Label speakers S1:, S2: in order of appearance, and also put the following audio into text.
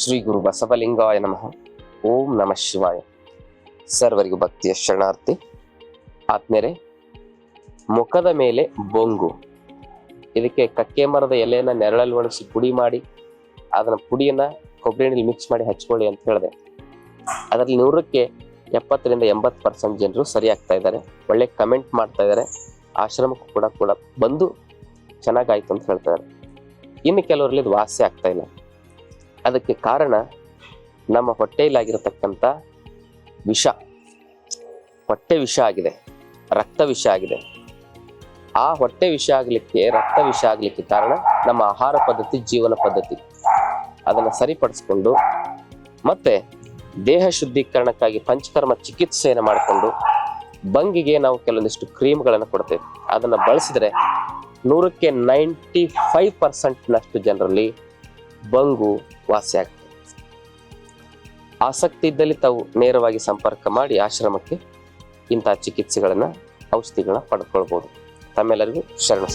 S1: ಶ್ರೀ ಗುರು ಬಸವಲಿಂಗಾಯ ನಮಃ. ಓಂ ನಮಃ ಶಿವಾಯ. ಸರ್ವರಿಗೂ ಭಕ್ತಿಯ ಶರಣಾರ್ಥಿ. ಆತ್ಮೇರೆ, ಮುಖದ ಮೇಲೆ ಬೊಂಗು, ಇದಕ್ಕೆ ಕಕ್ಕೆ ಮರದ ಎಲೆಯನ್ನ ನೆರಳಲ್ಲಿ ಒಣಗಿಸಿ ಪುಡಿ ಮಾಡಿ ಅದನ್ನ ಪುಡಿಯನ್ನ ಕೊಬ್ಬರಿ ಎಣ್ಣೆಲಿ ಮಿಕ್ಸ್ ಮಾಡಿ ಹಚ್ಕೊಳ್ಳಿ ಅಂತ ಹೇಳಿದೆ. ಅದರಲ್ಲಿ 100ಕ್ಕೆ 70ರಿಂದ 80% ಜನರು ಸರಿ ಆಗ್ತಾ ಇದ್ದಾರೆ. ಒಳ್ಳೆ ಕಮೆಂಟ್ ಮಾಡ್ತಾ ಇದ್ದಾರೆ. ಆಶ್ರಮಕ್ಕೂ ಕೂಡ ಬಂದು ಚೆನ್ನಾಗಾಯ್ತು ಅಂತ ಹೇಳ್ತಾರೆ. ಇನ್ನು ಕೆಲವರಲ್ಲಿ ಇದು ವಾಸಿ ಆಗ್ತಾ ಇಲ್ಲ. ಅದಕ್ಕೆ ಕಾರಣ ನಮ್ಮ ಹೊಟ್ಟೆಯಲ್ಲಾಗಿರತಕ್ಕಂಥ ವಿಷ, ಹೊಟ್ಟೆ ವಿಷ ಆಗಿದೆ, ರಕ್ತ ವಿಷ ಆಗಿದೆ. ಆ ಹೊಟ್ಟೆ ವಿಷ ಆಗಲಿಕ್ಕೆ, ರಕ್ತ ವಿಷ ಆಗಲಿಕ್ಕೆ ಕಾರಣ ನಮ್ಮ ಆಹಾರ ಪದ್ಧತಿ, ಜೀವನ ಪದ್ಧತಿ. ಅದನ್ನು ಸರಿಪಡಿಸ್ಕೊಂಡು ಮತ್ತೆ ದೇಹ ಶುದ್ಧೀಕರಣಕ್ಕಾಗಿ ಪಂಚಕರ್ಮ ಚಿಕಿತ್ಸೆಯನ್ನು ಮಾಡಿಕೊಂಡು ಬಂಗಿಗೆ ನಾವು ಕೆಲವೊಂದಿಷ್ಟು ಕ್ರೀಮ್ಗಳನ್ನು ಕೊಡ್ತೇವೆ. ಅದನ್ನು ಬಳಸಿದರೆ 100ಕ್ಕೆ 95% ಜನರಲ್ಲಿ ಬಂಗು ವಾಸಿ ಆಗ್ತದೆ. ಆಸಕ್ತಿ ಇದ್ದಲ್ಲಿ ತಾವು ನೇರವಾಗಿ ಸಂಪರ್ಕ ಮಾಡಿ ಆಶ್ರಮಕ್ಕೆ ಇಂತಹ ಚಿಕಿತ್ಸೆಗಳನ್ನ, ಔಷಧಿಗಳನ್ನ ಪಡ್ಕೊಳ್ಬಹುದು. ತಮ್ಮೆಲ್ಲರಿಗೂ ಶರಣ.